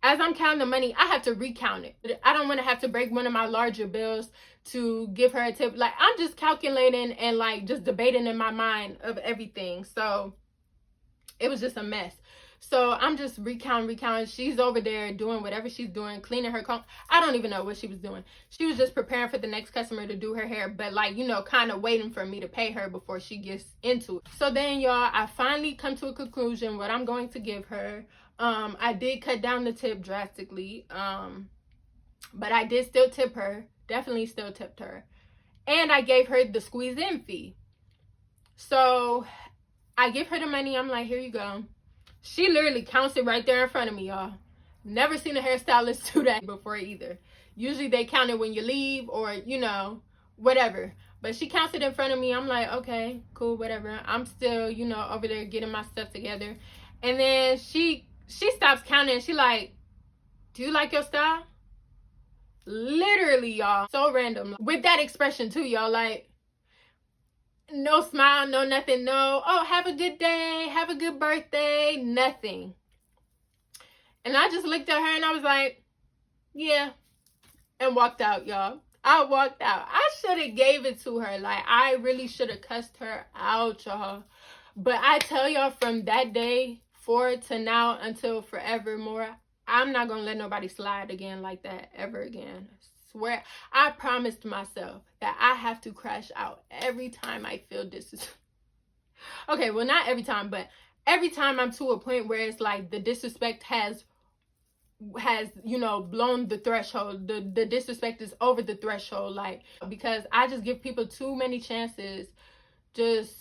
Speaker 1: as I'm counting the money, I have to recount it. I don't want to have to break one of my larger bills to give her a tip. Like, I'm just calculating and like just debating in my mind of everything. So it was just a mess. So I'm just recounting. She's over there doing whatever she's doing, cleaning her comb. I don't even know what she was doing. She was just preparing for the next customer to do her hair, but like, you know, kind of waiting for me to pay her before she gets into it. So then, y'all, I finally come to a conclusion what I'm going to give her. I did cut down the tip drastically, but I did still tip her. Definitely still tipped her. And I gave her the squeeze in fee. So I give her the money. I'm like, here you go. She literally counts it right there in front of me, y'all. Never seen a hairstylist do that before either. Usually they count it when you leave or, you know, whatever. But she counts it in front of me. I'm like, okay, cool, whatever. I'm still, you know, over there getting my stuff together. And then she stops counting. She like, do you like your style? Literally, y'all. So random. With that expression too, y'all. Like, no smile, no nothing, no, oh, have a good day, have a good birthday, nothing. And I just looked at her and I was like, yeah, and walked out, y'all. I walked out. I should have gave it to her. Like, I really should have cussed her out, y'all. But I tell y'all, from that day forward to now until forevermore, I'm not gonna let nobody slide again like that ever again. Swear, I promised myself that I have to crash out every time I feel disrespect. Okay, well, not every time, but every time I'm to a point where it's like the disrespect has you know, blown the threshold. The disrespect is over the threshold, like, because I just give people too many chances. Just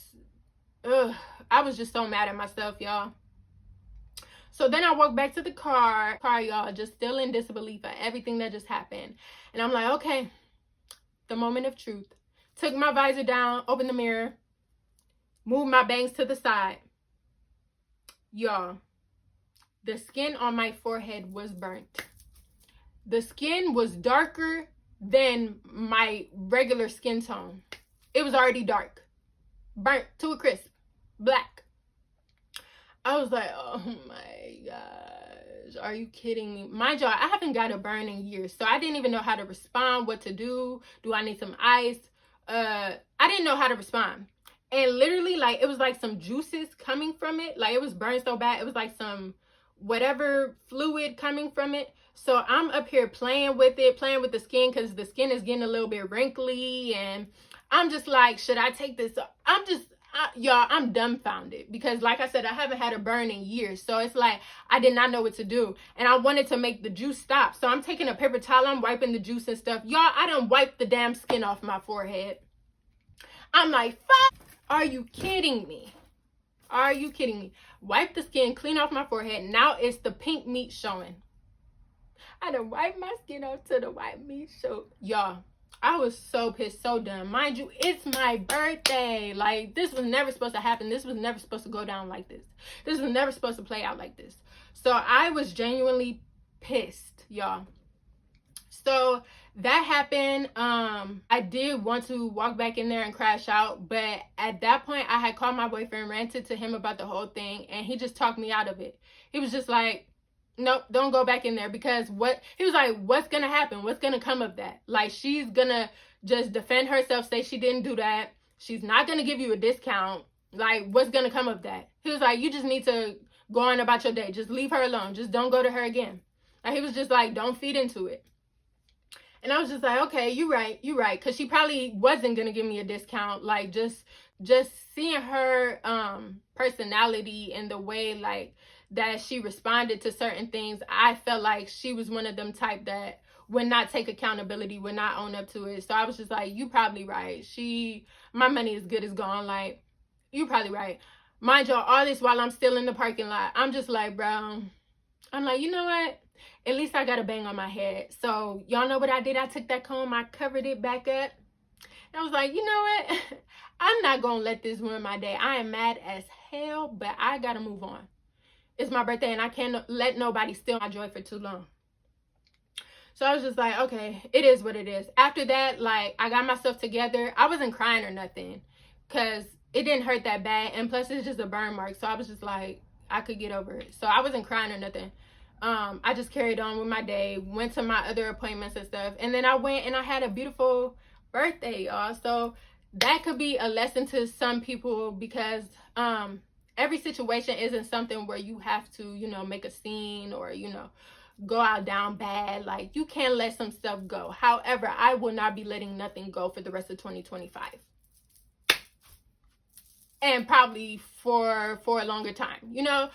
Speaker 1: I was just so mad at myself, y'all. So then I walked back to the car, y'all, just still in disbelief at everything that just happened. And I'm like, okay, the moment of truth. Took my visor down, opened the mirror, moved my bangs to the side. Y'all, the skin on my forehead was burnt. The skin was darker than my regular skin tone. It was already dark. Burnt to a crisp. Black. I was like, oh my gosh, are you kidding me? Mind y'all, I haven't got a burn in years, so I didn't even know how to respond, what to do. Do I need some ice? I didn't know how to respond. And literally, like, it was like some juices coming from it. Like, it was burned so bad. It was like some whatever fluid coming from it. So I'm up here playing with it, playing with the skin, because the skin is getting a little bit wrinkly. And I'm just like, should I take this? Y'all, I'm dumbfounded because, like I said, I haven't had a burn in years. So it's like I did not know what to do, and I wanted to make the juice stop. So I'm taking a paper towel, I'm wiping the juice and stuff. Y'all, I done wiped the damn skin off my forehead. I'm like, fuck, are you kidding me? Are you kidding me? Wipe the skin, clean off my forehead. Now it's the pink meat showing. I done wiped my skin off to the white meat show. Y'all, I was so pissed, so done. Mind you, it's my birthday. Like, this was never supposed to happen. This was never supposed to go down like this. This was never supposed to play out like this. So I was genuinely pissed, y'all. So that happened. I did want to walk back in there and crash out, but at that point I had called my boyfriend, ranted to him about the whole thing, and he just talked me out of it. He was just like, nope, don't go back in there, because he was like, what's gonna happen? What's gonna come of that? Like, she's gonna just defend herself, say she didn't do that. She's not gonna give you a discount. Like, what's gonna come of that? He was like, you just need to go on about your day. Just leave her alone. Just don't go to her again. Like, he was just like, don't feed into it. And I was just like, okay, you're right. Because she probably wasn't going to give me a discount. Like, just seeing her personality and the way, like, that she responded to certain things, I felt like she was one of them type that would not take accountability, would not own up to it. So I was just like, you probably right. My money is good as gone. Like, you probably right. Mind y'all, all this while I'm still in the parking lot. I'm just like, bro, I'm like, you know what? at least I got a bang on my head. So y'all know what I did? I took that comb, I covered it back up. And I was like, you know what? I'm not gonna let this ruin my day. I am mad as hell, but I gotta move on. It's my birthday and I can't let nobody steal my joy for too long. So I was just like, okay, it is what it is. After that, like, I got myself together. I wasn't crying or nothing because it didn't hurt that bad. And plus, it's just a burn mark. So I was just like, I could get over it. So I wasn't crying or nothing. I just carried on with my day, went to my other appointments and stuff. And then I went and I had a beautiful birthday, y'all. So that could be a lesson to some people because every situation isn't something where you have to, you know, make a scene or, you know, go out down bad. Like, you can let some stuff go. However, I will not be letting nothing go for the rest of 2025 and probably for a longer time, you know.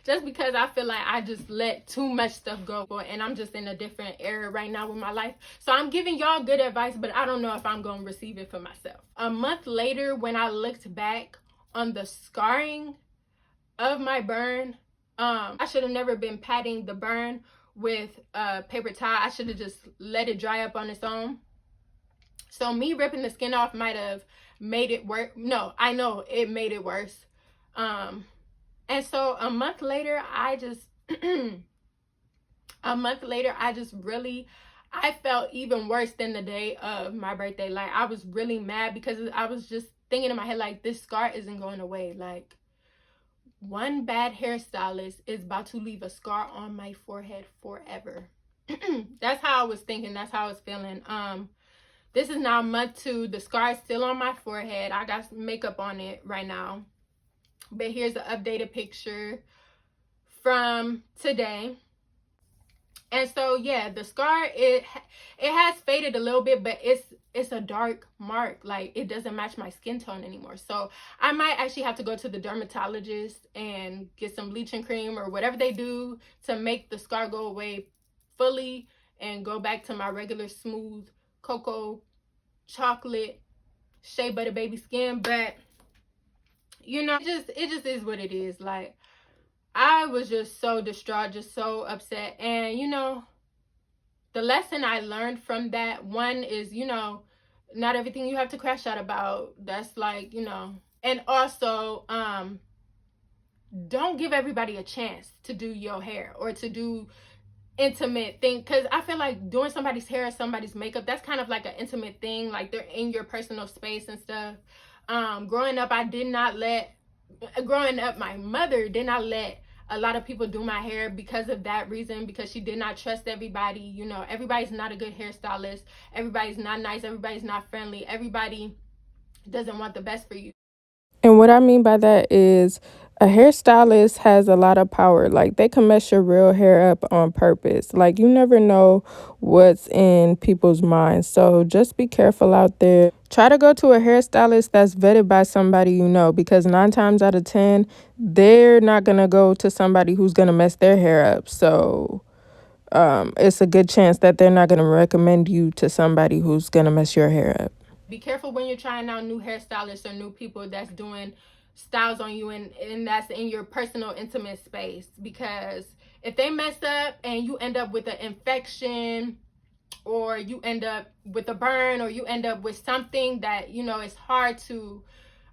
Speaker 1: Just because I feel like I just let too much stuff go and I'm just in a different era right now with my life. So I'm giving y'all good advice, but I don't know if I'm gonna receive it for myself. A month later, when I looked back on the scarring of my burn, I should have never been patting the burn with a paper towel. I should have just let it dry up on its own. So me ripping the skin off might have made it worse. No, I know it made it worse. And so a month later, I just really, I felt even worse than the day of my birthday. Like, I was really mad because I was just thinking in my head, like, this scar isn't going away. Like, one bad hairstylist is about to leave a scar on my forehead forever. That's how I was thinking. That's how I was feeling. This is now month 2. The scar is still on my forehead. I got makeup on it right now. But here's an updated picture from today. And so, yeah, the scar, it has faded a little bit, but it's a dark mark. Like, it doesn't match my skin tone anymore. So I might actually have to go to the dermatologist and get some bleaching cream or whatever they do to make the scar go away fully and go back to my regular smooth cocoa chocolate shea butter baby skin. But, you know, it just is what it is. Like, I was just so distraught, just so upset. And, you know, the lesson I learned from that, one is, you know, not everything you have to crash out about. That's like, you know. And also, don't give everybody a chance to do your hair or to do intimate thing, because I feel like doing somebody's hair or somebody's makeup, that's kind of like an intimate thing. Like, they're in your personal space and stuff. Growing up, my mother did not let a lot of people do my hair because of that reason, because she did not trust everybody. You know, everybody's not a good hairstylist. Everybody's not nice. Everybody's not friendly. Everybody doesn't want the best for you.
Speaker 2: And what I mean by that is a hairstylist has a lot of power. Like, they can mess your real hair up on purpose. Like, you never know what's in people's minds. So just be careful out there. Try to go to a hairstylist that's vetted by somebody you know, because 9 times out of 10, they're not going to go to somebody who's going to mess their hair up. So it's a good chance that they're not going to recommend you to somebody who's going to mess your hair up.
Speaker 1: Be careful when you're trying out new hairstylists or new people that's doing styles on you and that's in your personal intimate space, because if they mess up and you end up with an infection or you end up with a burn or you end up with something that, you know, is hard to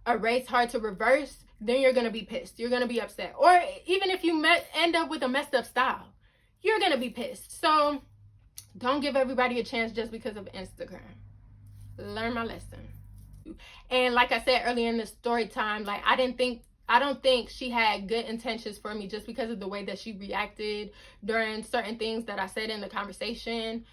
Speaker 1: erase, hard to reverse, then you're going to be pissed. You're going to be upset. Or even if you end up with a messed up style, you're going to be pissed. So don't give everybody a chance just because of Instagram. Learn my lesson. And like I said earlier in the story time, like, I don't think she had good intentions for me just because of the way that she reacted during certain things that I said in the conversation.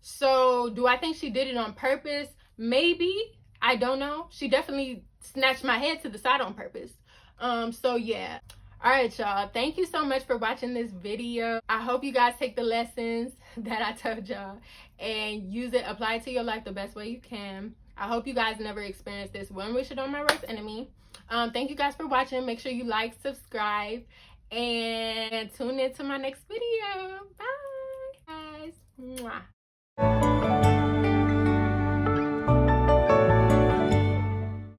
Speaker 1: So do I think she did it on purpose? Maybe. I don't know. She definitely snatched my head to the side on purpose. So yeah. All right, y'all. Thank you so much for watching this video. I hope you guys take the lessons that I told y'all and use it, apply it to your life the best way you can. I hope you guys never experience this. One wish it on my worst enemy. Thank you guys for watching. Make sure you like, subscribe, and tune in to my next video. Bye, guys. Mwah.